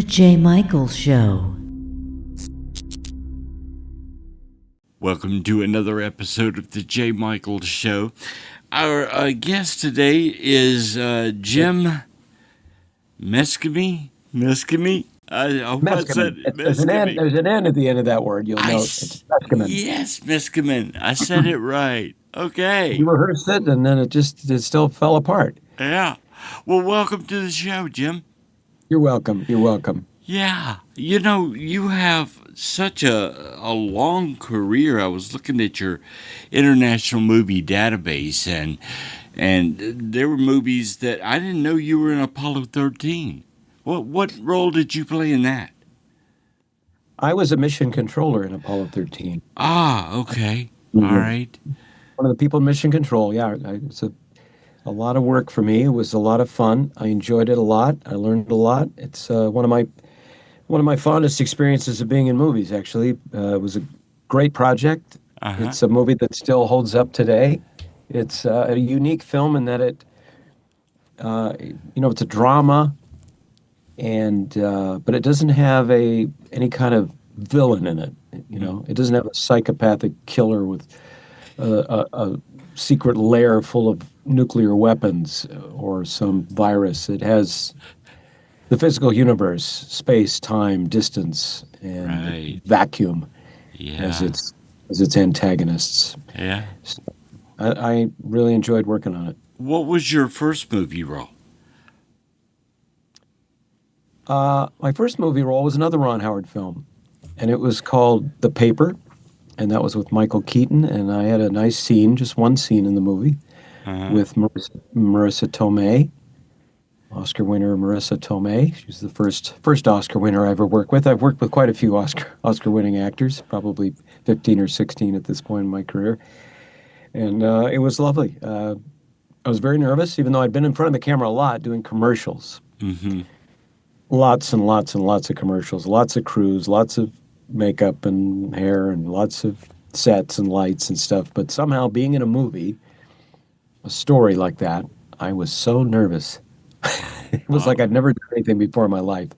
The J. Michael Show. Welcome to another episode of the J. Michael Show. Our guest today is Jim Meskimen. Meskimen? I hope I said Meskimen. Meskimen. There's an N at the end of that word. You'll note it's Meskimen. Yes, Meskimen. I said it right. Okay. You rehearsed it, and then it still fell apart. Yeah. Well, welcome to the show, Jim. You're welcome. You're welcome. Yeah. You know, you have such a long career. I was looking at your international movie database, and there were movies that I didn't know you were in Apollo 13. What role did you play in that? I was a mission controller in Apollo 13. Ah, okay. Mhm. All right. One of the people in mission control. Yeah, it's a lot of work for me. It was a lot of fun. I enjoyed it a lot. I learned a lot. It's one of my fondest experiences of being in movies. Actually, it was a great project. Uh-huh. It's a movie that still holds up today. It's a unique film in that it's a drama, and but it doesn't have any kind of villain in it. It doesn't have a psychopathic killer with a secret lair full of nuclear weapons or some virus. It has the physical universe, space, time, distance, and Right. vacuum Yeah. as its antagonists. Yeah. So I really enjoyed working on it. What was your first movie role? My first movie role was another Ron Howard film, and it was called The Paper, and that was with Michael Keaton, and I had a nice scene, just one scene in the movie, Uh-huh. with Marissa Tomei, Oscar winner Marissa Tomei. She was the first Oscar winner I ever worked with. I've worked with quite a few Oscar winning actors, probably 15 or 16 at this point in my career, and it was lovely. I was very nervous, even though I'd been in front of the camera a lot doing commercials. Mm-hmm. Lots and lots and lots of commercials, lots of crews, lots of makeup and hair, and lots of sets and lights and stuff. But somehow being in a movie, a story like that, I was so nervous. It was like I'd never done anything before in my life.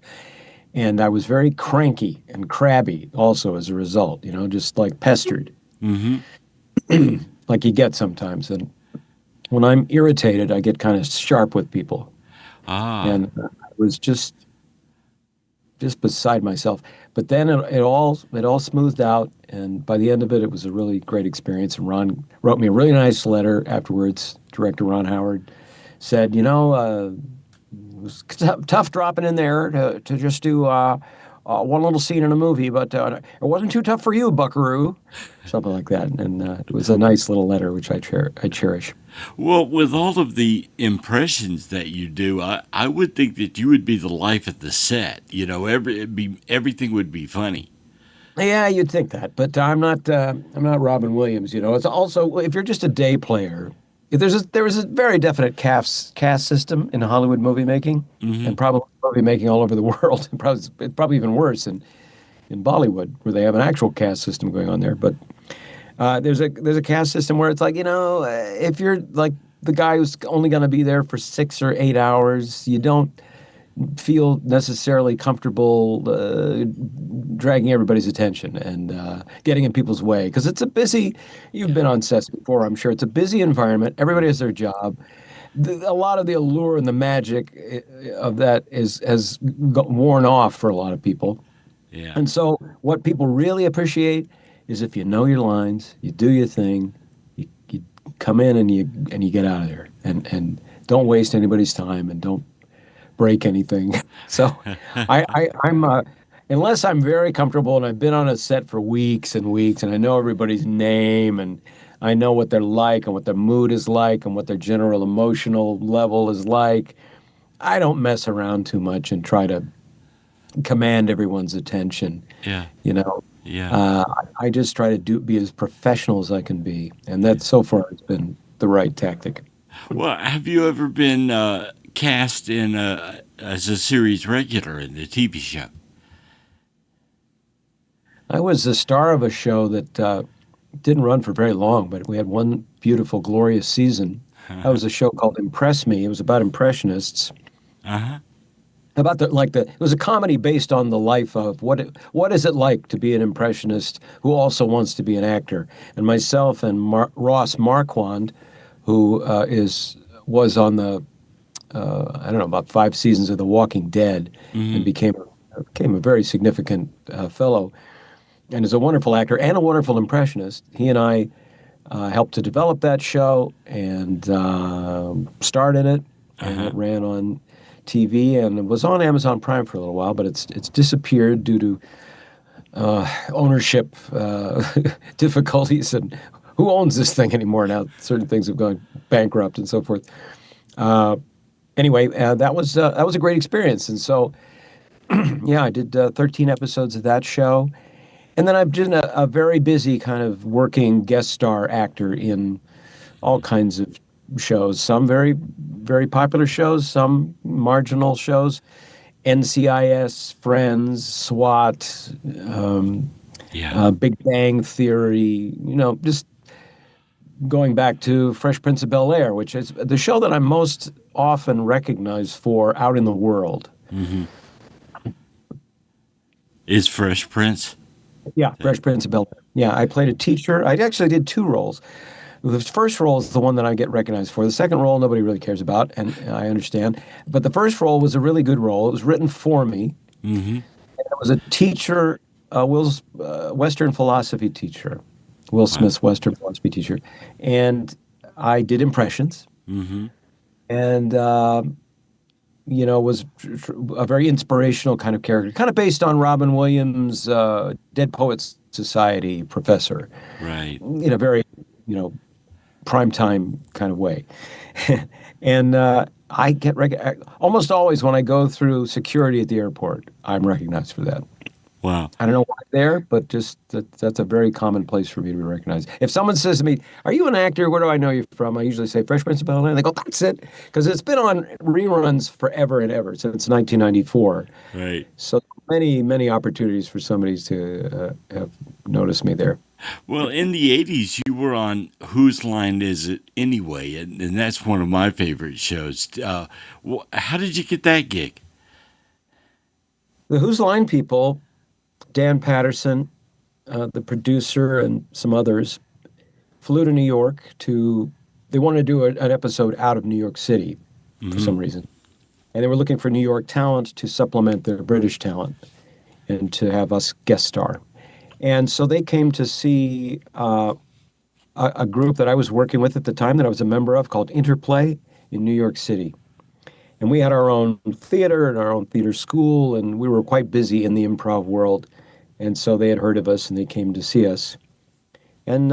And I was very cranky and crabby also as a result, just like pestered, Mm-hmm. like you get sometimes. And when I'm irritated, I get kind of sharp with people. Ah. And I was just beside myself. But then it all smoothed out, and by the end of it, it was a really great experience. And Ron wrote me a really nice letter afterwards. Director Ron Howard said, it was tough dropping in there to just do one little scene in a movie, but it wasn't too tough for you, Buckaroo. Something like that. And it was a nice little letter, which I cherish. Well, with all of the impressions that you do, I would think that you would be the life at the set. Everything would be funny. Yeah, you'd think that, but I'm not. I'm not Robin Williams. It's also, if you're just a day player, there was a very definite caste system in Hollywood movie making, Mm-hmm. and probably movie making all over the world. It's probably even worse in Bollywood, where they have an actual caste system going on there. But there's a caste system where it's like, if you're like the guy who's only going to be there for 6 or 8 hours, you don't feel necessarily comfortable dragging everybody's attention and getting in people's way, because it's a busy. You've been on sets before, I'm sure. It's a busy environment. Everybody has their job. A lot of the allure and the magic of that has worn off for a lot of people. Yeah. And so what people really appreciate is if you know your lines, you do your thing, you come in and you get out of there, and don't waste anybody's time, and don't break anything. So I'm unless I'm very comfortable and I've been on a set for weeks and weeks, and I know everybody's name, and I know what they're like and what their mood is like and what their general emotional level is like, I don't mess around too much and try to command everyone's attention. Yeah. Yeah. I just try to be as professional as I can be, and that so far it's been the right tactic. Well, have you ever been cast in as a series regular in the TV show? I was the star of a show that didn't run for very long, but we had one beautiful, glorious season. That was a show called Impress Me. It was about impressionists. Uh-huh. about it was a comedy based on the life of what is it like to be an impressionist who also wants to be an actor. And myself and Ross Marquand, who is was on the I don't know, about 5 seasons of The Walking Dead, and Hmm. became a very significant fellow, and is a wonderful actor and a wonderful impressionist. He and I helped to develop that show and starred in it, and Uh-huh. it ran on TV and it was on Amazon Prime for a little while, but it's disappeared due to ownership difficulties and who owns this thing anymore now. Certain things have gone bankrupt and so forth. Uh, anyway, that was a great experience, and so yeah, I did 13 episodes of that show. And then I've been a very busy kind of working guest star actor in all kinds of shows. Some very, very popular shows, some marginal shows. NCIS, Friends, SWAT, um, Yeah. Big Bang Theory, just going back to Fresh Prince of Bel-Air, which is the show that I'm most often recognized for out in the world. Hmm. Is Fresh Prince? Yeah, Fresh Prince of Bel-Air. Yeah, I played a teacher. I actually did two roles. The first role is the one that I get recognized for. The second role, nobody really cares about, and I understand. But the first role was a really good role. It was written for me. Hmm. It was a teacher, Will's Western philosophy teacher, Will Wow. Smith's Western philosophy teacher, and I did impressions, Hmm. and was a very inspirational kind of character, kind of based on Robin Williams' Dead Poets Society professor, Right. in a very, you know, primetime kind of way. And I get almost always when I go through security at the airport, I'm recognized for that. Wow. I don't know why there, but just that's a very common place for me to be recognized. If someone says to me, "Are you an actor? Where do I know you from?" I usually say Fresh Prince of Bel-Air. They go, "That's it," because it's been on reruns forever and ever since 1994. Right. So many, many opportunities for somebody to have noticed me there. Well, in the 80s, you were on Whose Line Is It Anyway? And that's one of my favorite shows. How did you get that gig? The Who's Line people, Dan Patterson, the producer, and some others flew to New York to. They wanted to do an episode out of New York City for Hmm. some reason, and they were looking for New York talent to supplement their British talent and to have us guest star. And so they came to see a group that I was working with at the time that I was a member of called Interplay in New York City. And we had our own theater and our own theater school, and we were quite busy in the improv world. And so they had heard of us and they came to see us. And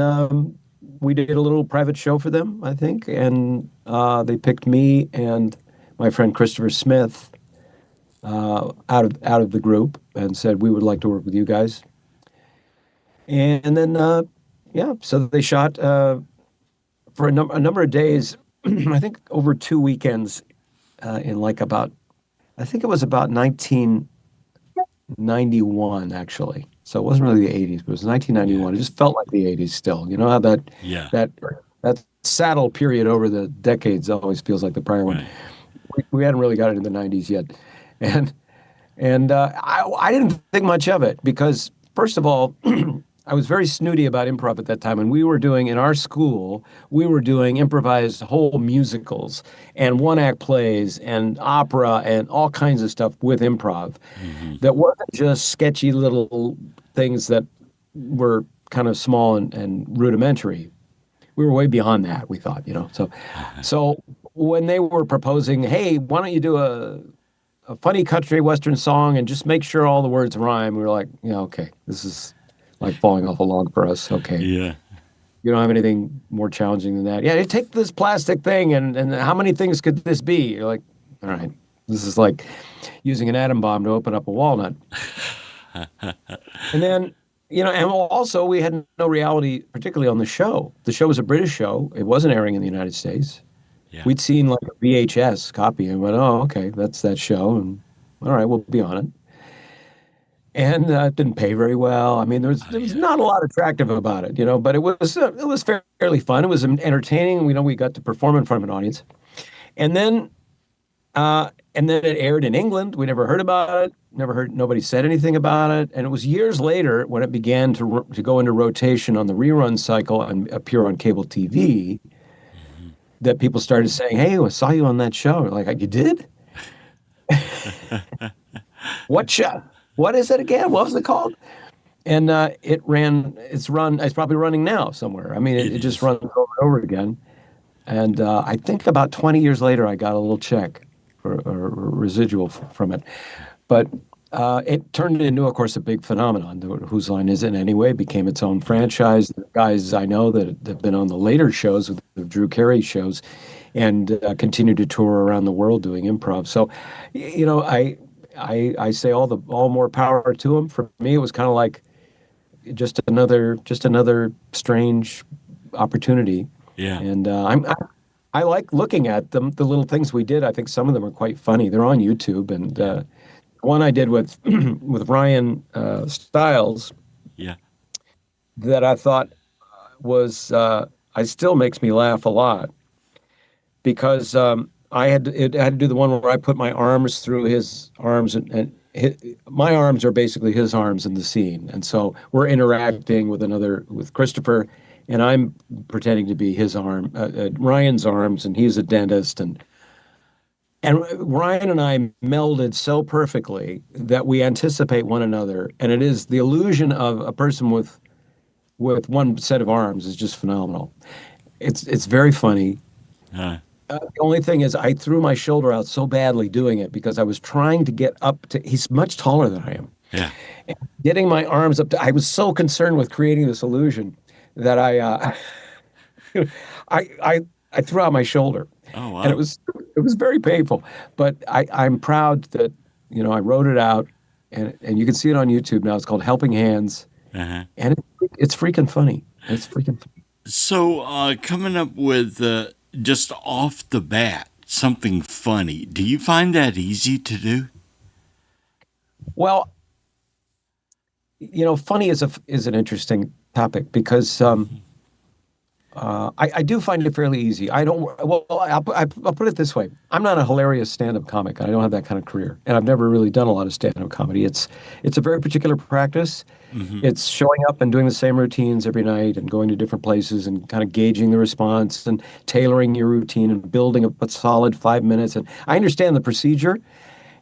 we did a little private show for them, I think. And they picked me and my friend Christopher Smith out of the group and said, "We would like to work with you guys." And then, yeah, so they shot for a number of days, I think over 2 weekends in like about, I think it was about 1991, actually. So it wasn't really the 80s, but it was Yeah. 1991. It just felt like the 80s still. You know how Yeah. that that saddle period over the decades always feels like the prior one. Right. We hadn't really got into the 90s yet. And I didn't think much of it because, first of all, I was very snooty about improv at that time. And we were doing, in our school, we were doing improvised whole musicals and one act plays and opera and all kinds of stuff with improv Hmm. that wasn't just sketchy little things that were kind of small and rudimentary. We were way beyond that, we thought, you know. So when they were proposing, hey, why don't you do a funny country western song and just make sure all the words rhyme. We were like, yeah, okay, this is like falling off a log for us. Okay. Yeah. You don't have anything more challenging than that. Yeah, you take this plastic thing and how many things could this be? You're like, all right, this is like using an atom bomb to open up a walnut. And then, and also we had no reality, particularly on the show. The show was a British show. It wasn't airing in the United States. Yeah. We'd seen like a VHS copy and went, oh, okay, that's that show. And all right, we'll be on it. And it didn't pay very well. I mean, Oh, there was yeah. not a lot attractive about it, but it was fairly fun. It was entertaining. We got to perform in front of an audience. And then And then it aired in England. We never heard about it. Never heard. Nobody said anything about it. And it was years later when it began to go into rotation on the rerun cycle and appear on cable TV Mhm. that people started saying, "Hey, I saw you on that show." Like, you did? What show? What is it again? What was it called? And it ran. It's run. It's probably running now somewhere. I mean, It it just is. runs over and over again. And I think about 20 years later, I got a little check or residual from it. But it turned into, of course, a big phenomenon. Whose Line Is It Anyway became its own franchise. The guys I know that have been on the later shows, with the Drew Carey shows, and continue to tour around the world doing improv. So, I say all more power to them. For me, it was kind of like just another strange opportunity, Yeah. and I like looking at them. The little things we did, I think some of them are quite funny. They're on YouTube, and Yeah. one I did with with Ryan Stiles Yeah. that I thought was I still makes me laugh a lot because I had to do the one where I put my arms through his arms and my arms are basically his arms in the scene, and so we're interacting with Christopher, and I'm pretending to be his Ryan's arms, and he's a dentist, and Ryan and I melded so perfectly that we anticipate one another, and it is the illusion of a person with one set of arms is just phenomenal. It's very funny. Uh, The only thing is, I threw my shoulder out so badly doing it because I was trying to get up to. He's much taller than I am. yeah. Getting my arms up to. I was so concerned with creating this illusion that I I threw out my shoulder, Oh, and wow. it was very painful. But I'm proud that I wrote it out, and you can see it on YouTube now. It's called Helping Hands, Uh-huh. and it's freaking funny. It's freaking funny. So, coming up with just off the bat something funny, do you find that easy to do? Well, funny is an interesting topic because Mhm. I do find it fairly easy. I don't. Well, I'll put it this way: I'm not a hilarious stand-up comic. I don't have that kind of career, and I've never really done a lot of stand-up comedy. It's a very particular practice. Mhm. It's showing up and doing the same routines every night, and going to different places, and kind of gauging the response, and tailoring your routine, and building a solid 5 minutes. And I understand the procedure,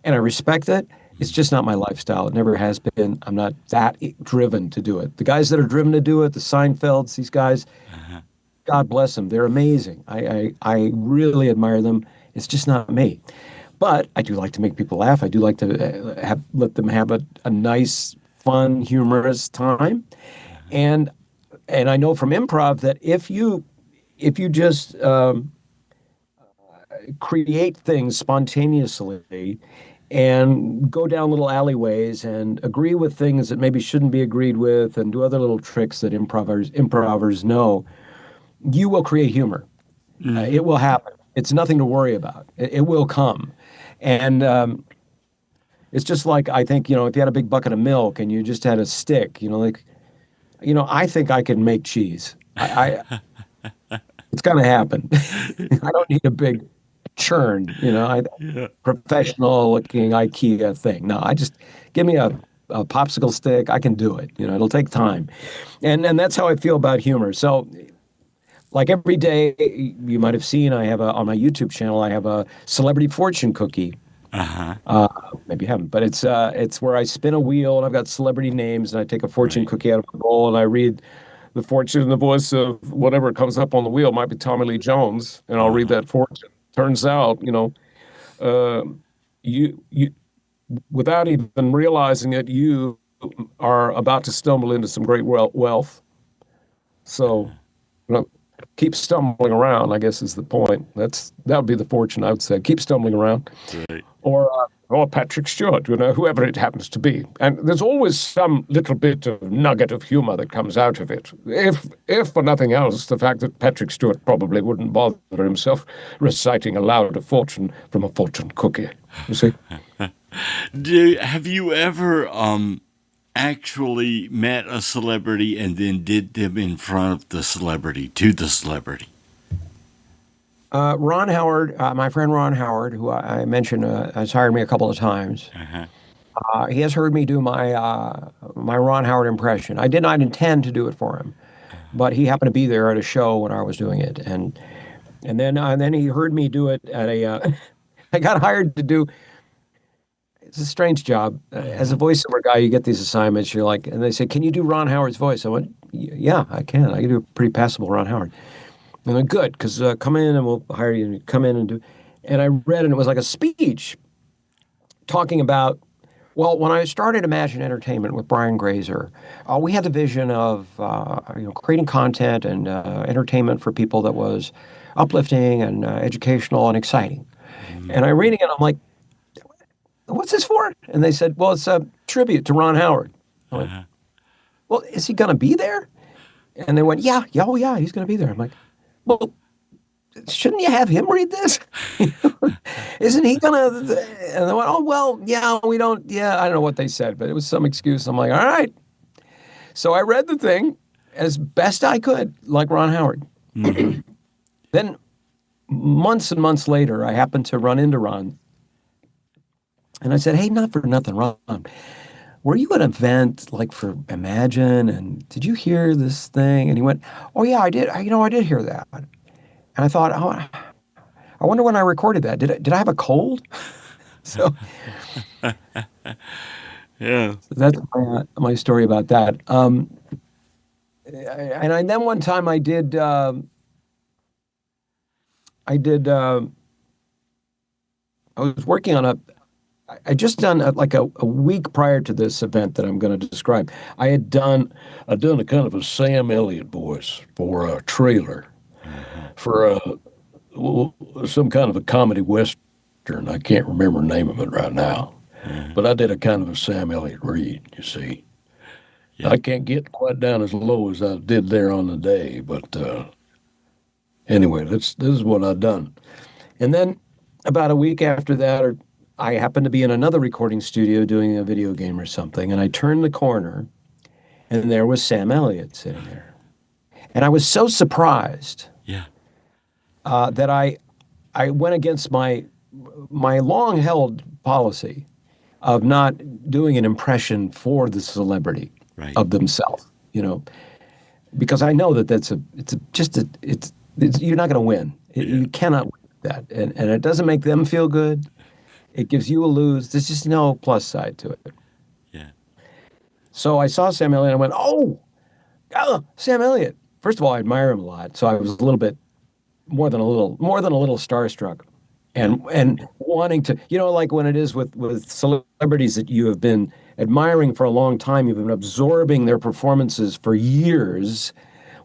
and I respect it. It's just not my lifestyle. It never has been. I'm not that driven to do it. The guys that are driven to do it, the Seinfelds, these guys, Uh-huh. God bless them. They're amazing. I really admire them. It's just not me. But I do like to make people laugh. I do like to let them have a nice, fun, humorous time. Uh-huh. And I know from improv that if you just create things spontaneously and go down little alleyways and agree with things that maybe shouldn't be agreed with and do other little tricks that improvers know, you will create humor. Mhm. It will happen. It's nothing to worry about. It will come. And it's just like, I think, if you had a big bucket of milk and you just had a stick, like, I think I can make cheese. It's going to happen. I don't need a big churn, Yeah. professional looking IKEA thing. No, I just give me a popsicle stick. I can do it. It'll take time. And that's how I feel about humor. So, like every day, you might have seen, I have on my YouTube channel, I have a celebrity fortune cookie. Uh-huh. Uh, Maybe you haven't, but it's where I spin a wheel and I've got celebrity names and I take a fortune Right. cookie out of a bowl and I read the fortune in the voice of whatever comes up on the wheel. It might be Tommy Lee Jones, and I'll read Uh-huh. that fortune. Turns out, uh, you without even realizing it, you are about to stumble into some great wealth. So, Uh-huh. you know, keep stumbling around, I guess is the point. That would be the fortune I would say. Keep stumbling around. Right. Or Patrick Stewart, whoever it happens to be. And there's always some little bit of nugget of humor that comes out of it. If for nothing else, the fact that Patrick Stewart probably wouldn't bother himself reciting aloud a fortune from a fortune cookie. You see? Have you ever actually met a celebrity and then did them in front of the celebrity to the celebrity? Ron Howard, my friend Ron Howard, who I mentioned has hired me a couple of times. Uh-huh. He has heard me do my Ron Howard impression. I did not intend to do it for him, but he happened to be there at a show when I was doing it, and then he heard me do it at a. I got hired to do. It's a strange job. As a Uh-huh. voiceover guy, you get these assignments. You're like, and they say, "Can you do Ron Howard's voice?" I went, "Yeah, I can. I can do a pretty passable Ron Howard." And they're good because come in and we'll hire you. And come in and do. And I read, and it was like a speech talking about. Well, when I started Imagine Entertainment with Brian Grazer, we had the vision of creating content and entertainment for people that was uplifting and educational and exciting. Mhm. And I'm reading it, I'm like, "What's this for?" And they said, "Well, it's a tribute to Ron Howard." I went, Uh-huh. "Well, is he going to be there?" And they went, "Yeah, yeah, oh yeah, he's going to be there." I'm like, "Well, shouldn't you have him read this? Isn't he gonna?" And they went, "Oh well, yeah, we don't. Yeah, I don't know what they said, but it was some excuse." I'm like, "All right." So I read the thing as best I could, like Ron Howard. Mhm. Then months and months later, I happened to run into Ron, and I said, "Hey, not for nothing, Ron. Were you at an event like for Imagine? And did you hear this thing?" And he went, "Oh yeah, I did. I did hear that." And I thought, "Oh, I wonder when I recorded that. Did I have a cold?" So Yeah. that's my story about that. And then one time I was working on I just done like a week prior to this event that I'm going to describe. I'd done a kind of a Sam Elliott voice for a trailer Uh-huh. for some kind of a comedy western. I can't remember the name of it right now, Uh-huh. but I did a kind of a Sam Elliott read. You see, Yeah. I can't get quite down as low as I did there on the day, but anyway, this is what I've done. And then about a week after that, or I happened to be in another recording studio doing a video game or something, and I turned the corner, and there was Sam Elliott sitting there. And I was so surprised Yeah. that I went against my long held policy of not doing an impression for the celebrity Right. of themselves, because I know that it's you're not going to win. Yeah. You cannot win with that, and it doesn't make them feel good. It gives you a lose. There's just no plus side to it. Yeah. So I saw Sam Elliott. And I went, oh, Sam Elliott. First of all, I admire him a lot, so I was a little bit more than a little starstruck, Yeah. and wanting to, like when it is with celebrities that you have been admiring for a long time, you've been absorbing their performances for years.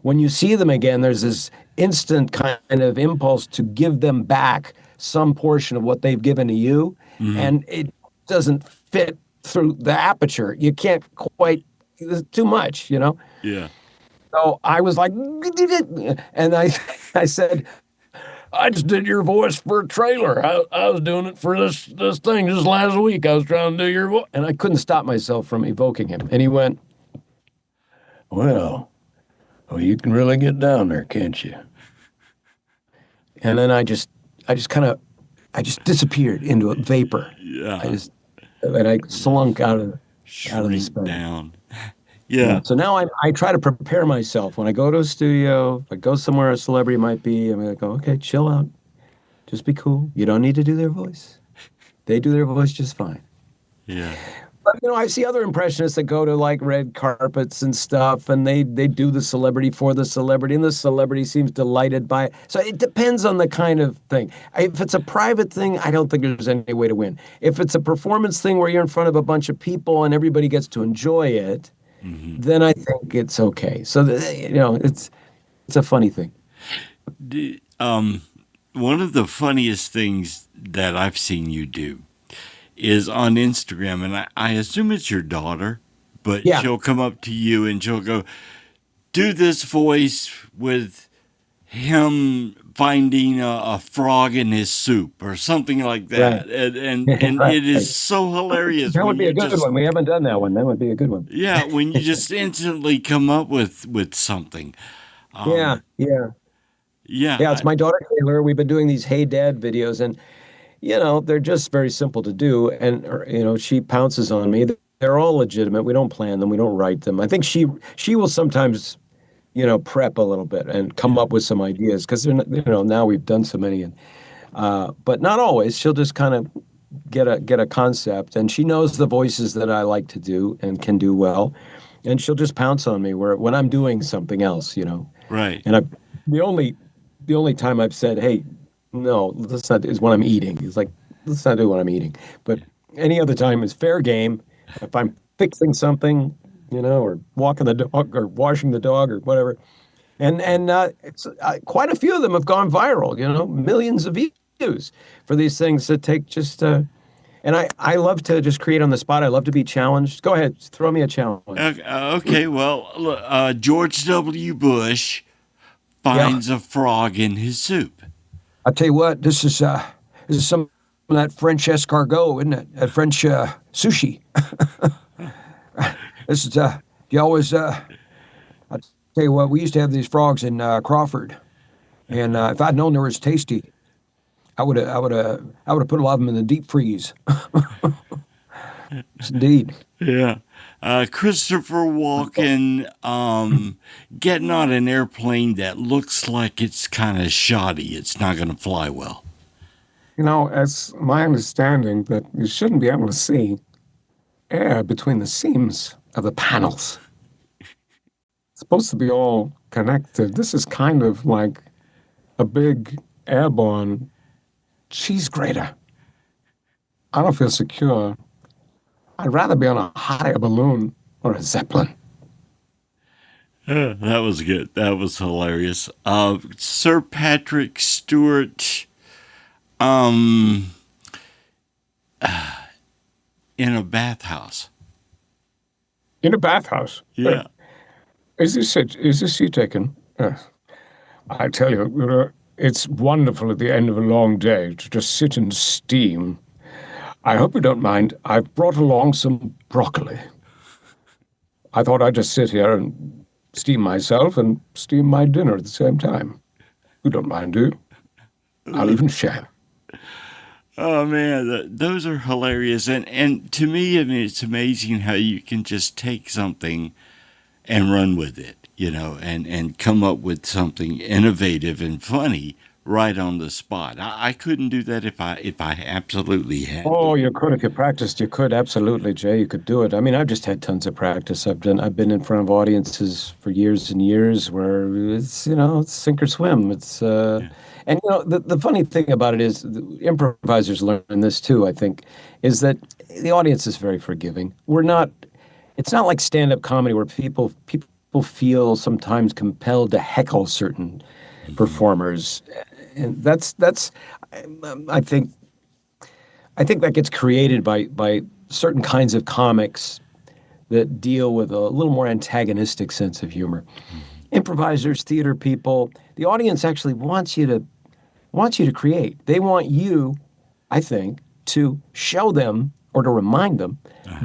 When you see them again, there's this instant kind of impulse to give them back some portion of what they've given to you, Mhm. and it doesn't fit through the aperture. You can't quite. It's too much. Yeah. So I was like, and I said, "I just did your voice for a trailer. I was doing it for this thing just last week. I was trying to do your voice," and I couldn't stop myself from evoking him. And he went, well, you can really get down there, can't you?" And then I just disappeared into a vapor. I Yeah. just and I slunk out of the Shrink space. down. Yeah. Yeah. So now I try to prepare myself when I go to a studio. If I go somewhere a celebrity might be, I'm gonna go, okay, chill out, just be cool. You don't need to do their voice. They do their voice just fine. Yeah. But I see other impressionists that go to like red carpets and stuff, and they do the celebrity for the celebrity, and the celebrity seems delighted by it. So it depends on the kind of thing. If it's a private thing, I don't think there's any way to win. If it's a performance thing where you're in front of a bunch of people and everybody gets to enjoy it, Mhm. then I think it's okay. So it's a funny thing. D- Um, One of the funniest things that I've seen you do is on Instagram, and I assume it's your daughter, but Yeah, she'll come up to you and she'll go, do this voice with him finding a frog in his soup or something like right, that. And right. it is so hilarious That would when be you a good just, one. We haven't done that one. That would be a good one. yeah, when you just instantly come up with something. Yeah, Um, yeah. Yeah. Yeah, it's my daughter Taylor. We've been doing these Hey Dad videos, and they're just very simple to do. And she pounces on me. They're all legitimate. We don't plan them. We don't write them. I think she will sometimes, prep a little bit and come Yeah. up with some ideas because now we've done so many, and but not always. She'll just kind of get a concept, and she knows the voices that I like to do and can do well, and she'll just pounce on me where when I'm doing something else. Right. And the only the only time I've said, "Hey, no, let's not," is when I'm eating. It's like, let's not do what I'm eating. But any other time is fair game. If I'm fixing something, or walking the dog or washing the dog or whatever, and it's quite a few of them have gone viral. Millions of views for these things that take just. And I love to just create on the spot. I love to be challenged. Go ahead, throw me a challenge. Okay, well, look, George W. Bush Yeah, finds a frog in his soup. I'll tell you what. This is some of that French escargot, isn't it? That French sushi. This is you always. I tell you what. We used to have these frogs in Crawford, and if I'd known they were as tasty, I would have put a lot of them in the deep freeze. Yes, indeed. Yeah. Christopher Walken getting on an airplane that looks like it's kind of shoddy. It's not going to fly well. It's my understanding that you shouldn't be able to see air between the seams of the panels. It's supposed to be all connected. This is kind of like a big airborne cheese grater. I don't feel secure. I'd rather be on a hot air balloon or a zeppelin. That was good. That was hilarious. Sir Patrick Stewart um, in a bathhouse. In a bathhouse. Yeah. Is this it? Is this you taken? I tell you, it's wonderful at the end of a long day to just sit and steam. I hope you don't mind. I've brought along some broccoli. I thought I'd just sit here and steam myself and steam my dinner at the same time. You don't mind, do you? I'll even share. Oh man, those are hilarious, and to me, I mean, it's amazing how you can just take something and run with it, and come up with something innovative and funny right on the spot. I couldn't do that if I absolutely had Oh, to. you could if you practiced. You could absolutely, Jay. You could do it. I mean, I've just had tons of practice. I've been in front of audiences for years and years where it's sink or swim. Yeah. And the funny thing about it is the improvisers learn this too. I think is that the audience is very forgiving. We're not. It's not like stand-up comedy where people feel sometimes compelled to heckle certain performers, and that's I think that gets created by certain kinds of comics that deal with a little more antagonistic sense of humor. Improvisers, theater people, the audience actually wants you to create. They want you, I think, to show them or to remind them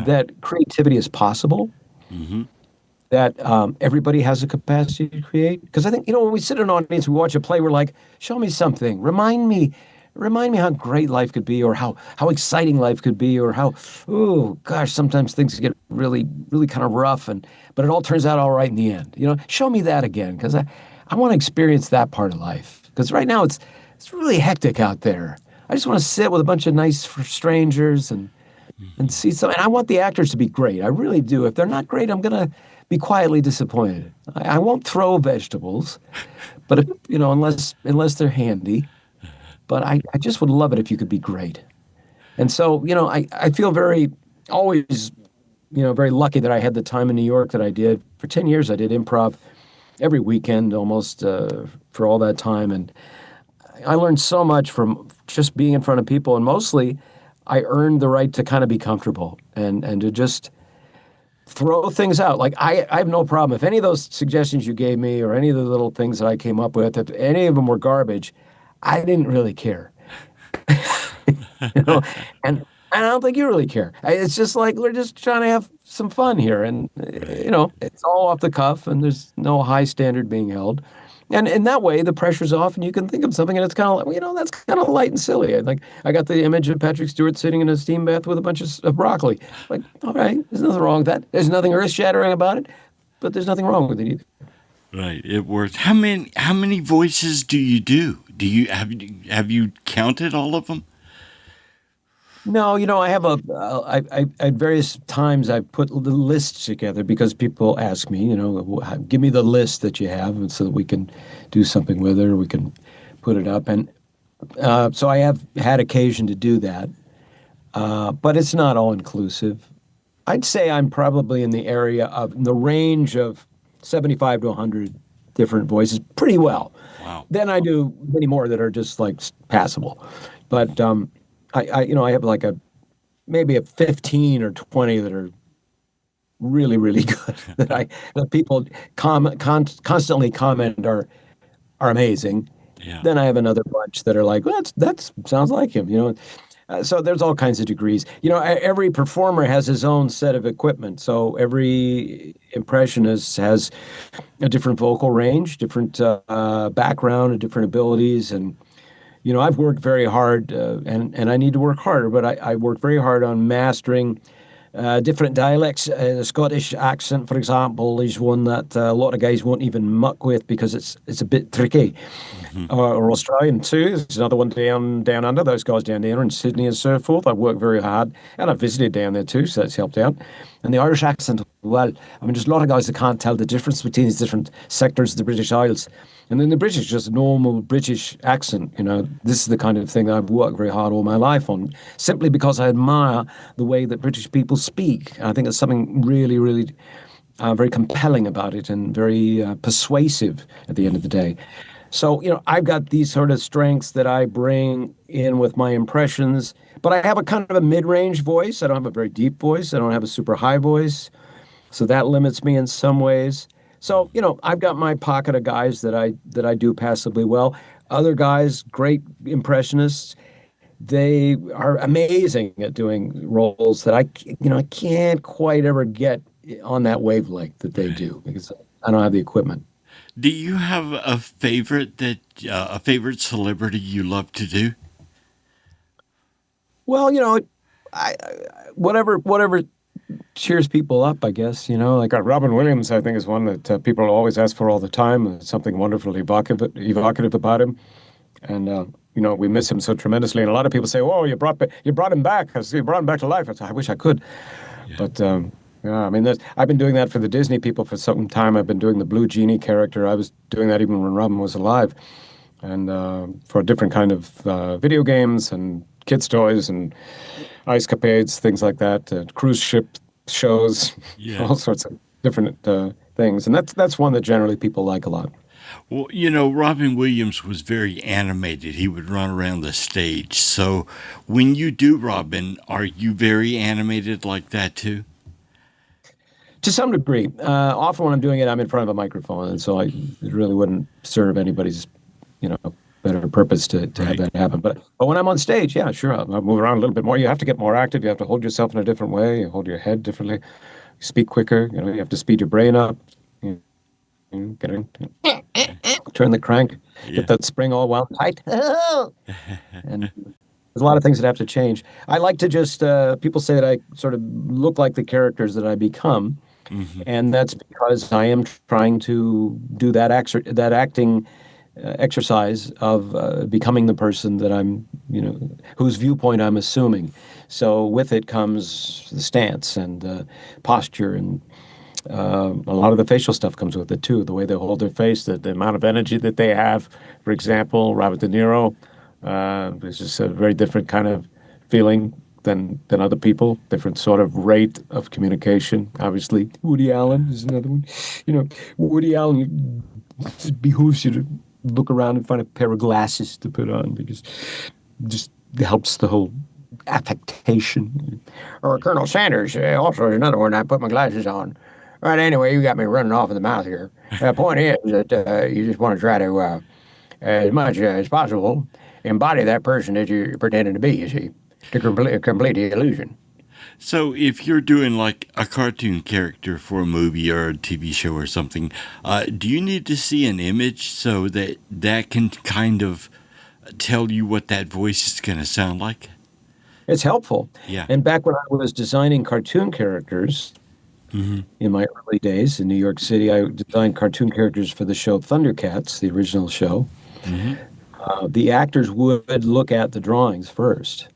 that creativity is possible, Hmm. that everybody has a capacity to create. Because I think, when we sit in an audience, we watch a play, we're like, show me something, remind me how great life could be, or how exciting life could be, or how, oh gosh, sometimes things get really, really kind of rough, but it all turns out all right in the end. Show me that again, because I want to experience that part of life. Because right now it's really hectic out there. I just want to sit with a bunch of nice strangers and see some. And I want the actors to be great. I really do. If they're not great, I'm gonna be quietly disappointed. I won't throw vegetables, but unless they're handy. But I just would love it if you could be great. And so I feel always very lucky that I had the time in New York that I did. For 10 years I did improv every weekend almost for all that time, and I learned so much from just being in front of people, and mostly I earned the right to kind of be comfortable and to just throw things out. Like I have no problem if any of those suggestions you gave me or any of the little things that I came up with, if any of them were garbage, I didn't really care. you know, and I don't think you really care. It's just like we're just trying to have some fun here, and Right. it's all off the cuff, and there's no high standard being held. And in that way, the pressure's off, and you can think of something, and it's kind of like, that's kind of light and silly. Like I got the image of Patrick Stewart sitting in a steam bath with a bunch of broccoli. Like, all right, there's nothing wrong with that. There's nothing earth-shattering about it, but there's nothing wrong with it either. Right, it works. How many voices do you do? Have you counted all of them? No, I have I at various times I've put the lists together because people ask me, give me the list that you have, and so that we can do something with it or we can put it up. And so I have had occasion to do that, but it's not all inclusive. I'd say I'm probably in the area of in the range of 75 to 100 different voices pretty well. Wow. Then I do many more that are just like passable. But I have like maybe a 15 or 20 that are really, really good that people constantly comment are amazing. Yeah. Then I have another bunch that are like, well, that sounds like him. So there's all kinds of degrees. Every performer has his own set of equipment. So every impressionist has a different vocal range, different background, and different abilities. And I've worked very hard, and I need to work harder. But I worked very hard on mastering different dialects. The Scottish accent, for example, is one that a lot of guys won't even muck with because it's a bit tricky. Or Australian too. There's another one down under. Those guys down there in Sydney and so forth. I've worked very hard, and I've visited down there too, so that's helped out. And the Irish accent, well, I mean, there's a lot of guys that can't tell the difference between these different sectors of the British Isles. And then the British, just normal British accent. This is the kind of thing that I've worked very hard all my life on, simply because I admire the way that British people speak. I think there's something really, really very compelling about it and very persuasive at the end of the day. So, I've got these sort of strengths that I bring in with my impressions, but I have a kind of a mid-range voice. I don't have a very deep voice. I don't have a super high voice. So that limits me in some ways. So, I've got my pocket of guys that I do passably well. Other guys, great impressionists, they are amazing at doing roles that I can't quite ever get on that wavelength that they do because I don't have the equipment. Do you have a favorite celebrity you love to do? Well, whatever cheers people up, I guess. Like Robin Williams, I think, is one that people always ask for all the time. There's something wonderfully evocative about him. And, we miss him so tremendously. And a lot of people say, "Oh, you brought him back. You brought him back to life." I wish I could. Yeah. But yeah, I mean, I've been doing that for the Disney people for some time. I've been doing the Blue Genie character. I was doing that even when Robin was alive, and for different kind of video games and kids' toys and ice capades, things like that, cruise ship shows, Yeah. all sorts of different things. And that's one that generally people like a lot. Well, Robin Williams was very animated. He would run around the stage. So when you do Robin, are you very animated like that too? To some degree. Often when I'm doing it, I'm in front of a microphone, and so it really wouldn't serve anybody's, better purpose to have that happen. But when I'm on stage, yeah, sure, I'll move around a little bit more. You have to get more active. You have to hold yourself in a different way. You hold your head differently. You speak quicker. You have to speed your brain up. Get in, turn the crank, get that spring all wound tight. And there's a lot of things that have to change. I like to just, people say that I sort of look like the characters that I become. Mm-hmm. And that's because I am trying to do that acting exercise of becoming the person that I'm, whose viewpoint I'm assuming. So with it comes the stance and posture, and a lot of the facial stuff comes with it too. The way they hold their face, the amount of energy that they have. For example, Robert De Niro is just a very different kind of feeling than other people. Different sort of rate of communication. Obviously, Woody Allen is another one. Woody Allen, it behooves you to look around and find a pair of glasses to put on because it just helps the whole affectation. Or Colonel Sanders, also is another one. I put my glasses on. Right, anyway, you got me running off in the mouth here. The point is that you just want to try to, as much as possible, embody that person that you're pretending to be, you see, to complete the illusion. So if you're doing like a cartoon character for a movie or a TV show or something, do you need to see an image so that that can kind of tell you what that voice is going to sound like? It's helpful. Yeah. And back when I was designing cartoon characters Hmm. in my early days in New York City, I designed cartoon characters for the show Thundercats, the original show. Hmm. The actors would look at the drawings first,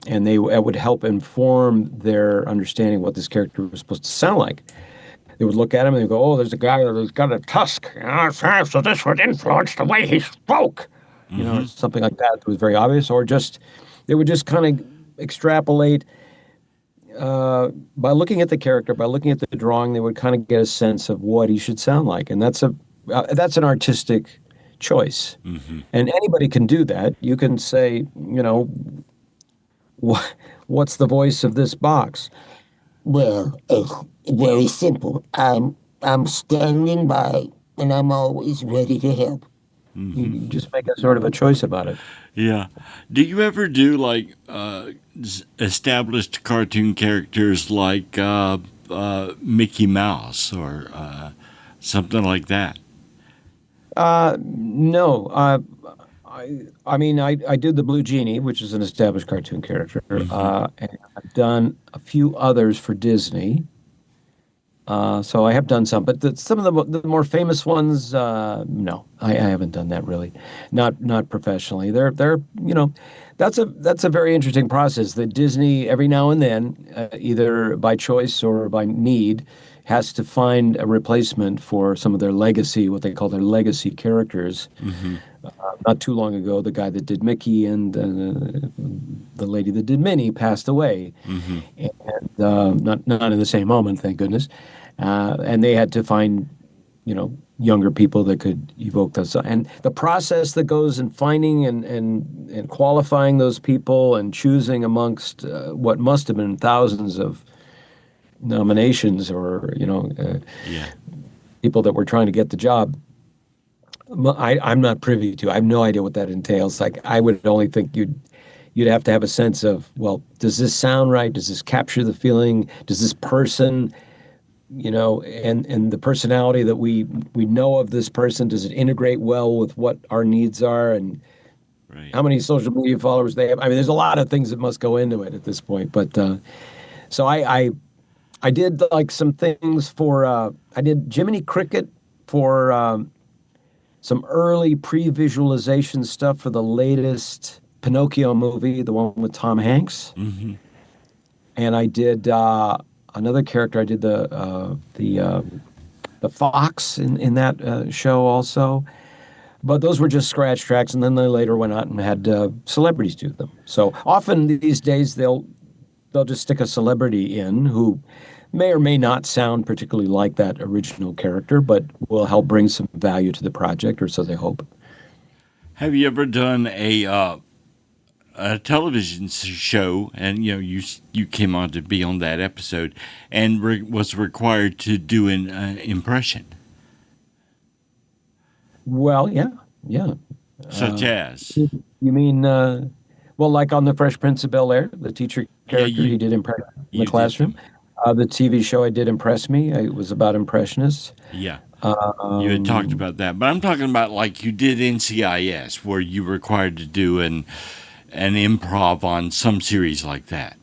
and it would help inform their understanding what this character was supposed to sound like. They would look at him and they go, "Oh, there's a guy who's got a tusk, so this would influence the way he spoke," or Hmm. something like that. It was very obvious, or just they would just kind of extrapolate by looking at the character, by looking at the drawing. They would kind of get a sense of what he should sound like, and that's an artistic choice. Hmm. And anybody can do that. You can say, what's the voice of this box? Well, it's very simple. I'm standing by, and I'm always ready to help. You just make a sort of a choice about it. Yeah. Do you ever do like established cartoon characters like Mickey Mouse or something like that? No, I mean, I did the Blue Genie, which is an established cartoon character, and I've done a few others for Disney. So I have done some, but some of the more famous ones, no, I haven't done that really, not professionally. They're that's a very interesting process that Disney every now and then, either by choice or by need, has to find a replacement for some of their legacy, what they call their legacy characters. Hmm. Not too long ago, the guy that did Mickey and the lady that did Minnie passed away, Hmm. and not in the same moment, thank goodness. And they had to find, younger people that could evoke those. And the process that goes in finding and qualifying those people and choosing amongst what must have been thousands of nominations or Yeah. people that were trying to get the job. I'm not privy to. I have no idea what that entails. Like I would only think you'd have to have a sense of, well, does this sound right? Does this capture the feeling? Does this person, and the personality that we know of this person, does it integrate well with what our needs are and Right. how many social media followers they have? I mean, there's a lot of things that must go into it at this point. But so I did like some things for I did Jiminy Cricket for some early pre-visualization stuff for the latest Pinocchio movie, the one with Tom Hanks. Hmm. And I did another character. I did the fox in that show also. But those were just scratch tracks, and then they later went out and had celebrities do them. So often these days they'll just stick a celebrity in who may or may not sound particularly like that original character, but will help bring some value to the project, or so they hope. Have you ever done a television show, and you came on to be on that episode, and was required to do an impression, Well, yeah. such as You mean, well, like on The Fresh Prince of Bel-Air, the teacher character, he did impress in you the did classroom. The TV show I did Impress Me. It was about impressionists. yeah. You had talked about that, but I'm talking about like you did NCIS, where you were required to do an improv on some series like that.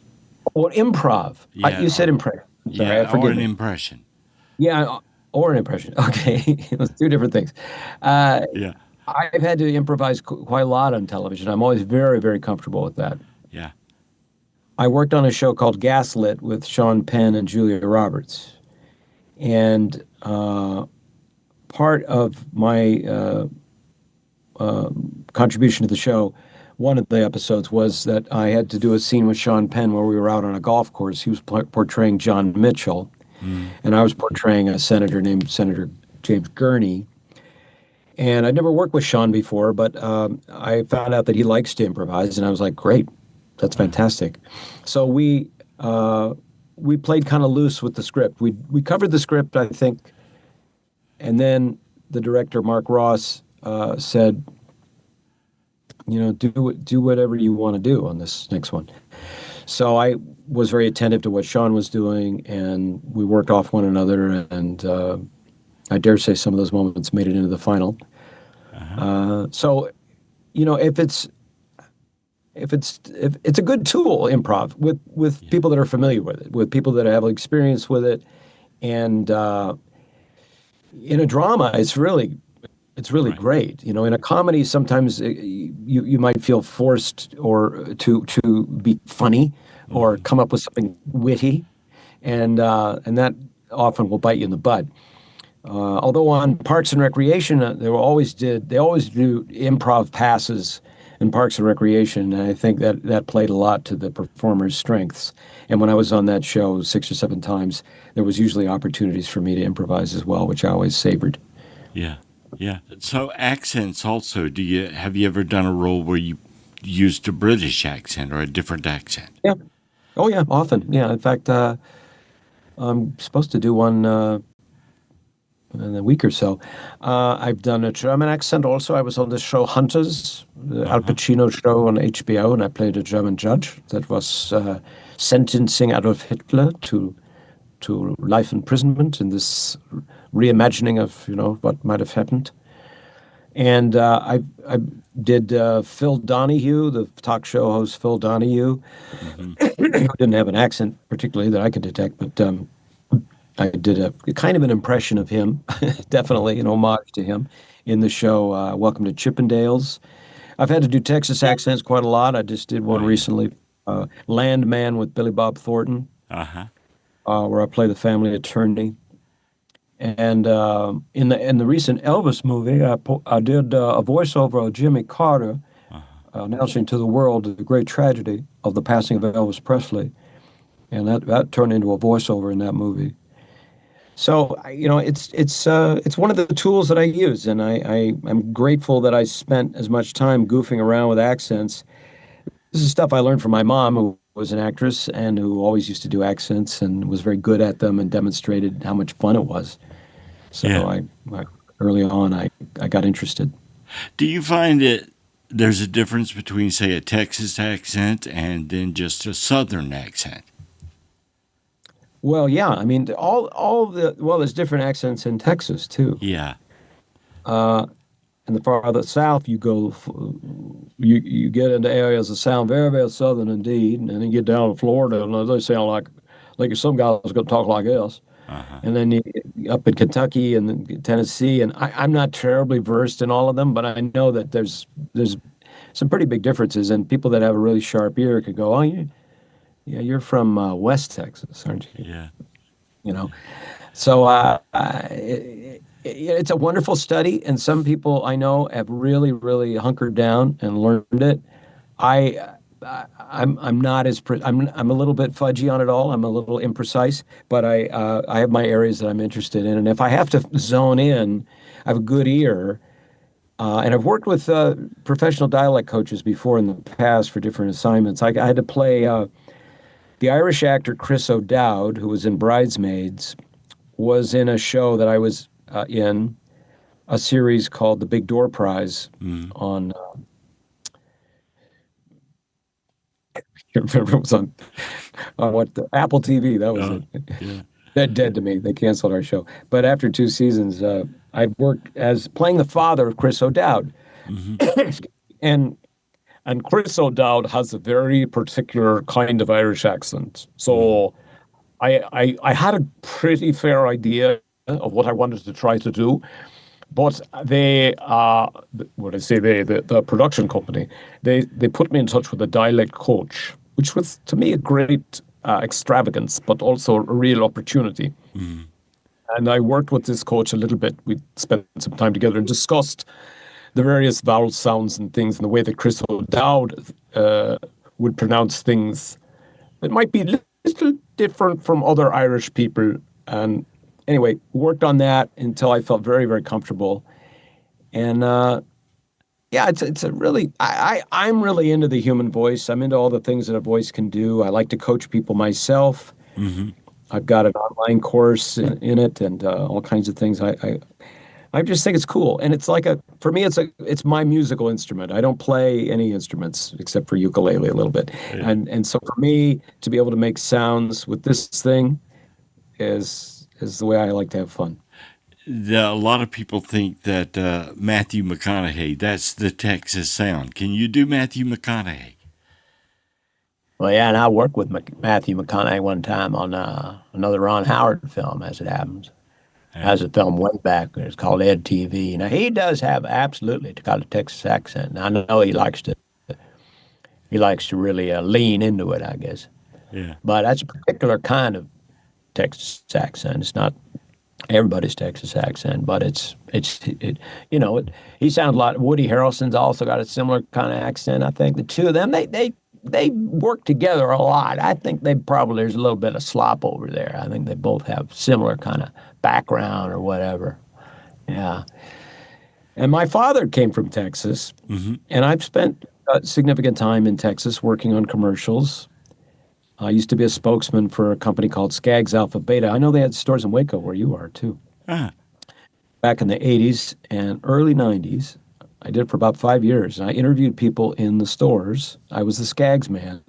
Or improv. Yeah, You said or- impression. Sorry, Yeah, or forgive an me. impression. Yeah, or an impression. Okay, it was two different things. Uh, Yeah, I've had to improvise quite a lot on television. I'm always very, very comfortable with that. yeah. I worked on a show called Gaslit with Sean Penn and Julia Roberts. And part of my contribution to the show, one of the episodes was that I had to do a scene with Sean Penn where we were out on a golf course. He was portraying John Mitchell, and I was portraying a senator named Senator James Gurney. And I'd never worked with Sean before, but I found out that he likes to improvise, and I was like, great, that's fantastic. So we played kind of loose with the script. We covered the script, I think, and then the director Mark Ross said, do whatever you want to do on this next one. So I was very attentive to what Sean was doing, and we worked off one another. And I dare say some of those moments made it into the final. So, if it's a good tool, improv with people that are familiar with it, with people that have experience with it, and in a drama, it's really Right. great. In a comedy, sometimes you might feel forced or to be funny or come up with something witty, and that often will bite you in the butt. Although on Parks and Recreation, they always do improv passes in Parks and Recreation, and I think that played a lot to the performers' strengths. And when I was on that show 6 or 7 times, there was usually opportunities for me to improvise as well, which I always savored. Yeah. Yeah. So accents also, have you ever done a role where you used a British accent or a different accent? Yeah. Oh yeah, often. Yeah. In fact, I'm supposed to do one in a week or so. I've done a German accent also. I was on the show Hunters, the Al Uh-huh. Pacino show on HBO, and I played a German judge that was sentencing Adolf Hitler to life imprisonment in this reimagining of what might have happened. And I did Phil Donahue, the talk show host Phil Donahue, Hmm. who didn't have an accent particularly that I could detect, but I did a kind of an impression of him, definitely an homage to him in the show Welcome to Chippendales. I've had to do Texas accents quite a lot. I just did Oh, one yeah. recently, Landman with Billy Bob Thornton, Uh-huh. where I play the family attorney. And in the recent Elvis movie, I did a voiceover of Jimmy Carter announcing to the world the great tragedy of the passing of Elvis Presley, and that turned into a voiceover in that movie. So it's one of the tools that I use, and I'm grateful that I spent as much time goofing around with accents. This is stuff I learned from my mom, who was an actress and who always used to do accents and was very good at them and demonstrated how much fun it was. So Yeah. I early on I got interested. Do you find that there's a difference between, say, a Texas accent and then just a Southern accent? Well, yeah, I mean there's different accents in Texas too. Yeah. In the farther south you go, you get into areas that sound very, very southern indeed, and then you get down to Florida and they sound like some guy's going to talk like this. Uh-huh. And then up in Kentucky and then Tennessee, and I'm not terribly versed in all of them, but I know that there's some pretty big differences, and people that have a really sharp ear could go, "Oh, yeah, you're from West Texas, aren't you?" Yeah. You know. So it's a wonderful study, and some people I know have really, really hunkered down and learned it. I I'm not as I'm a little bit fudgy on it all. I'm a little imprecise, but I have my areas that I'm interested in, and if I have to zone in, I have a good ear. And I've worked with professional dialect coaches before in the past for different assignments. I had to play the Irish actor Chris O'Dowd, who was in Bridesmaids, was in a show that I was in, a series called The Big Door Prize Mm. on. I can't remember, it was on what Apple TV. That was Oh, it. yeah. They're dead to me. They canceled our show. But after 2 seasons, I worked as playing the father of Chris O'Dowd, Hmm. and Chris O'Dowd has a very particular kind of Irish accent. Hmm. So I had a pretty fair idea of what I wanted to try to do, but what I say, the production company, they put me in touch with a dialect coach, which was to me a great extravagance, but also a real opportunity. Hmm. And I worked with this coach a little bit. We spent some time together and discussed the various vowel sounds and things and the way that Chris O'Dowd would pronounce things. It might be a little different from other Irish people. And anyway, worked on that until I felt very, very comfortable. And yeah, it's a really I'm really into the human voice. I'm into all the things that a voice can do. I like to coach people myself. Hmm. I've got an online course in it and all kinds of things. I just think it's cool, and it's like for me, it's my musical instrument. I don't play any instruments except for ukulele a little bit, Yeah. and so for me to be able to make sounds with this thing is the way I like to have fun. A lot of people think that Matthew McConaughey, that's the Texas sound. Can you do Matthew McConaughey? Well, yeah, and I worked with Matthew McConaughey one time on another Ron Howard film, as it happens. Yeah. Has a film way back. It's called Ed TV. Now he does have absolutely got a Texas accent. And I know he likes to really lean into it, I guess. Yeah. But that's a particular kind of Texas accent. It's not everybody's Texas accent, but he sounds a lot. Woody Harrelson's also got a similar kind of accent. I think the two of them they work together a lot. I think there's a little bit of slop over there. I think they both have similar kind of background or whatever. Yeah. And my father came from Texas, and I've spent a significant time in Texas working on commercials. I used to be a spokesman for a company called Skaggs Alpha Beta. I know they had stores in Waco where you are too. Ah, Back in the 80s and early 90s. I did it for about 5 years. And I interviewed people in the stores. I was the Skaggs man.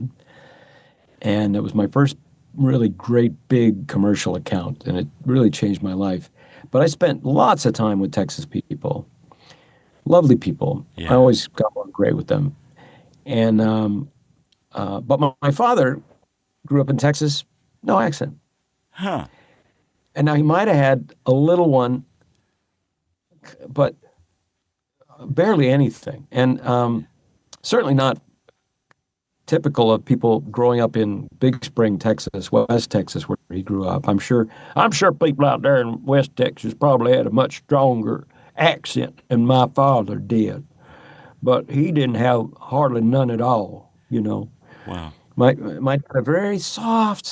And it was my first really great big commercial account. And it really changed my life. But I spent lots of time with Texas people. Lovely people. Yeah. I always got along great with them. And but my father grew up in Texas, no accent. huh. And now he might have had a little one, but barely anything. And certainly not typical of people growing up in Big Spring, Texas, West Texas, where he grew up. I'm sure people out there in West Texas probably had a much stronger accent than my father did. But he didn't have hardly none at all, you know. Wow. My a very soft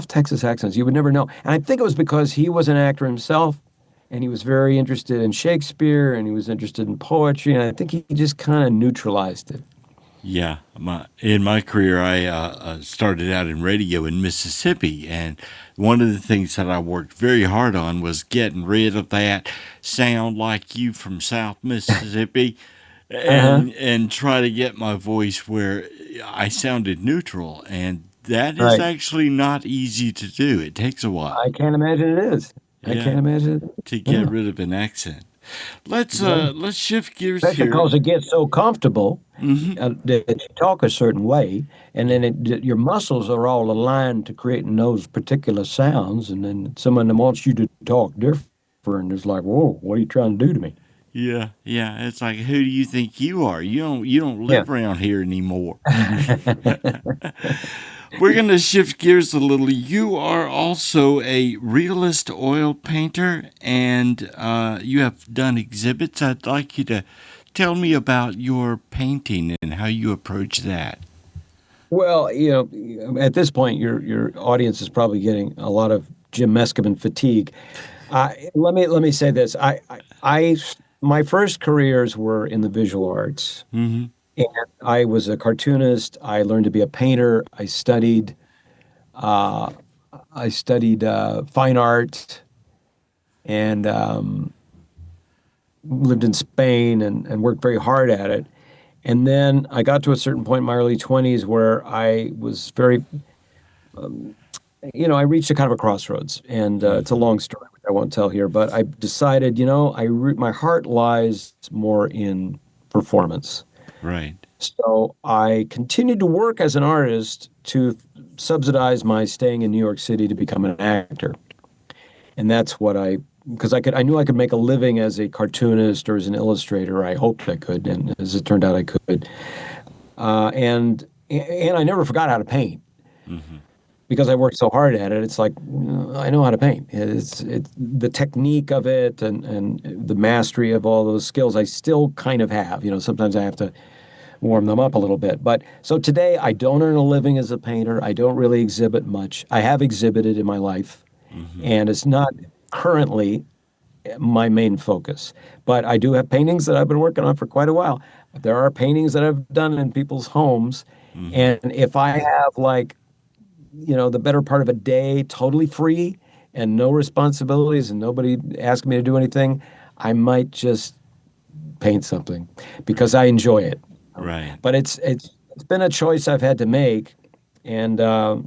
Texas accents. You would never know. And I think it was because he was an actor himself, and he was very interested in Shakespeare, and he was interested in poetry, and I think he just kind of neutralized it. Yeah, in my career, I started out in radio in Mississippi, and one of the things that I worked very hard on was getting rid of that sound like you from South Mississippi, and try to get my voice where I sounded neutral, and that is Right. actually not easy to do. It takes a while I can't imagine it is. I Yeah. can't imagine it. to get Yeah. rid of an accent. Let's shift gears Especially here. because it gets so comfortable that you talk a certain way, and then your muscles are all aligned to creating those particular sounds, and then someone wants you to talk different. It's like, whoa, what are you trying to do to me? Yeah, yeah. It's like, who do you think you are? You don't live around here anymore. We're going to shift gears a little. You are also a realist oil painter, and you have done exhibits. I'd like you to tell me about your painting and how you approach that. Well, at this point, your audience is probably getting a lot of Jim Meskimen fatigue. Let me say this. My first careers were in the visual arts. Mm-hmm. And I was a cartoonist. I learned to be a painter. I studied fine art and lived in Spain and worked very hard at it. And then I got to a certain point in my early 20s where I was very, I reached a kind of a crossroads. And it's a long story, which I won't tell here. But I decided, my heart lies more in performance. Right. So I continued to work as an artist to subsidize my staying in New York City to become an actor. And that's because I knew I could make a living as a cartoonist or as an illustrator. I hoped I could, and as it turned out, I could. And I never forgot how to paint. Mm-hmm. Because I worked so hard at it. It's like, I know how to paint. It's the technique of it and the mastery of all those skills I still kind of have. Sometimes I have to warm them up a little bit. But so today I don't earn a living as a painter. I don't really exhibit much. I have exhibited in my life, and it's not currently my main focus. But I do have paintings that I've been working on for quite a while. There are paintings that I've done in people's homes, and if I have the better part of a day totally free and no responsibilities and nobody asking me to do anything, I might just paint something because I enjoy it. Right. But it's been a choice I've had to make, and I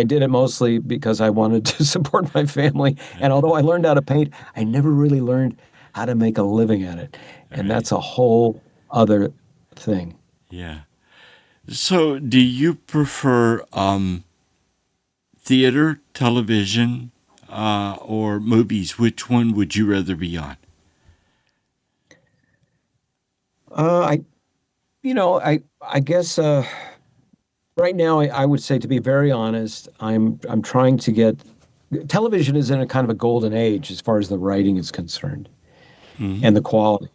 did it mostly because I wanted to support my family. And although I learned how to paint, I never really learned how to make a living at it, and Right. that's a whole other thing. Yeah. So, do you prefer theater, television, or movies? Which one would you rather be on? I I guess right now I would say, to be very honest, I'm trying to get television is in a kind of a golden age as far as the writing is concerned Hmm. and the quality.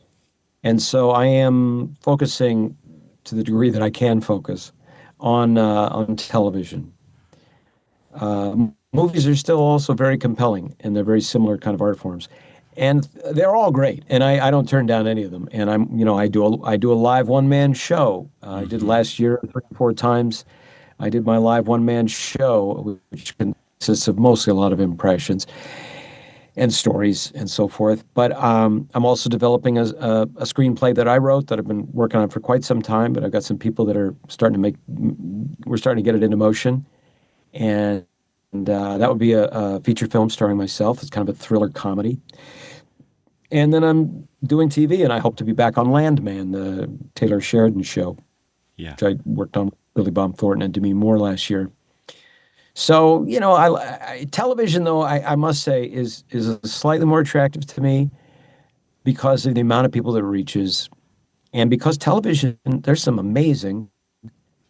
And so I am focusing to the degree that I can focus on television. Movies are still also very compelling, and they're very similar kind of art forms, and they're all great. And I don't turn down any of them. And I do a live one man show. I did Hmm. last year 3 or 4 times. I did my live one man show, which consists of mostly a lot of impressions and stories and so forth. But I'm also developing a screenplay that I wrote that I've been working on for quite some time. But I've got some people that are starting to we're starting to get it into motion. And that would be a feature film starring myself. It's kind of a thriller comedy. And then I'm doing TV, and I hope to be back on Landman, the Taylor Sheridan show, Yeah. which I worked on with Billy Bob Thornton and Demi Moore last year. So, television, though, I must say, is slightly more attractive to me because of the amount of people that it reaches. And because television, there's some amazing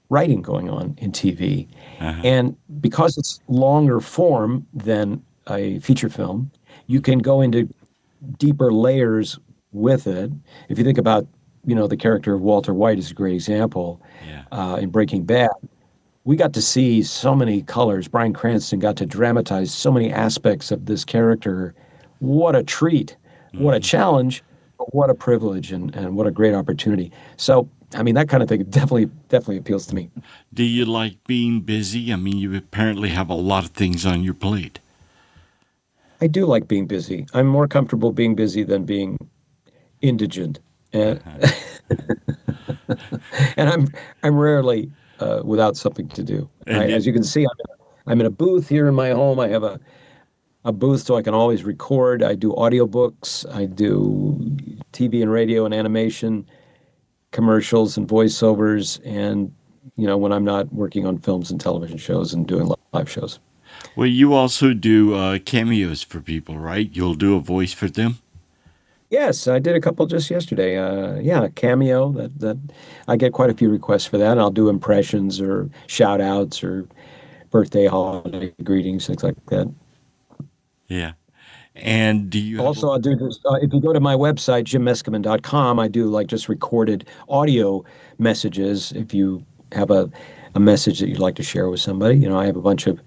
writing going on in TV. Uh-huh. And because it's longer form than a feature film, you can go into deeper layers with it. If you think about, the character of Walter White is a great example Yeah. in Breaking Bad. We got to see so many colors. Bryan Cranston got to dramatize so many aspects of this character. What a treat. What a Hmm. challenge. But what a privilege and what a great opportunity. So, I mean, that kind of thing definitely appeals to me. Do you like being busy? I mean, you apparently have a lot of things on your plate. I do like being busy. I'm more comfortable being busy than being indigent. And Uh-huh. and I'm rarely without something to do. And As you can see, I'm in a booth here in my home. I have a booth so I can always record. I do audiobooks. I do TV and radio and animation, commercials and voiceovers, and when I'm not working on films and television shows and doing live shows. well, you also do cameos for people, right? You'll do a voice for them. Yes, I did a couple just yesterday. Yeah, Cameo. That I get quite a few requests for that. And I'll do impressions or shout outs or birthday, holiday greetings, things like that. Yeah. And do you have? Also, I'll do this. If you go to my website, jimmeskimen.com, I do like just recorded audio messages. If you have a message that you'd like to share with somebody, I have a bunch of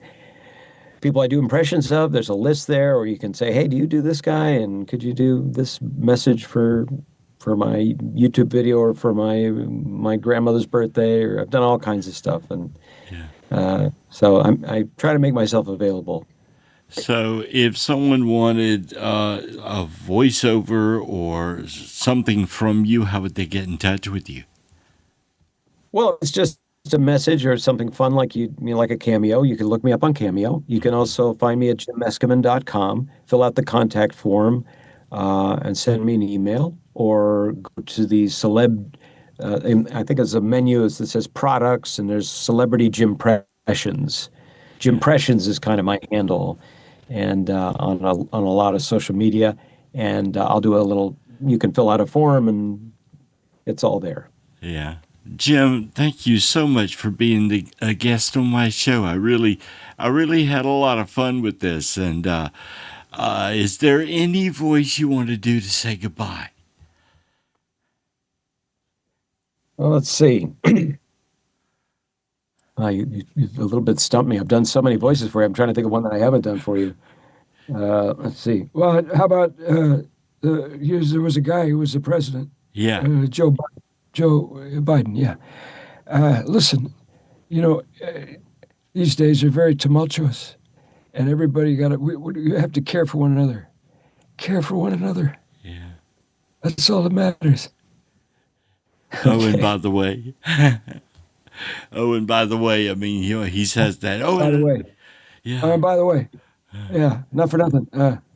people I do impressions of. There's a list there, or you can say, "Hey, do you do this guy? And could you do this message for my YouTube video or for my grandmother's birthday?" Or I've done all kinds of stuff, and Yeah. so I try to make myself available. So, if someone wanted a voiceover or something from you, how would they get in touch with you? Well, it's just a message or something fun like like a Cameo. You can look me up on Cameo. You can Mhm. also find me at jimmeskimen.com, fill out the contact form, and send me an email, or go to the celeb. I think there's a menu that says products, and there's celebrity Jimpressions. Yeah. Jimpressions is kind of my handle, and on a lot of social media. And I'll do a little. You can fill out a form, and it's all there. Yeah. Jim, thank you so much for being a guest on my show. I really had a lot of fun with this. And is there any voice you want to do to say goodbye? Well, let's see. You a little bit stumped me. I've done so many voices for you. I'm trying to think of one that I haven't done for you. Let's see. Well, how about there was a guy who was the president, Yeah. Joe Biden. Yeah. Listen, you know, these days are very tumultuous, and everybody got to. We have to care for one another, care for one another. Yeah. That's all that matters. Oh, and Okay. by the way, I mean, he says that. Oh, By the way, yeah. by the way, yeah, not for nothing.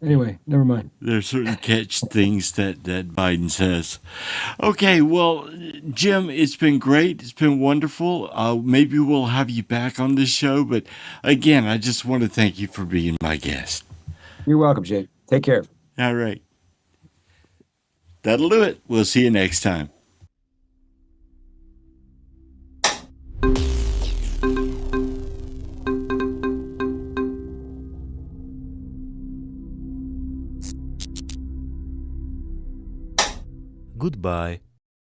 Anyway, never mind. There are certain catch things that Biden says. Okay, well, Jim, it's been great. It's been wonderful. Maybe we'll have you back on this show. But again, I just want to thank you for being my guest. You're welcome, Jay. Take care. All right. That'll do it. We'll see you next time. Goodbye.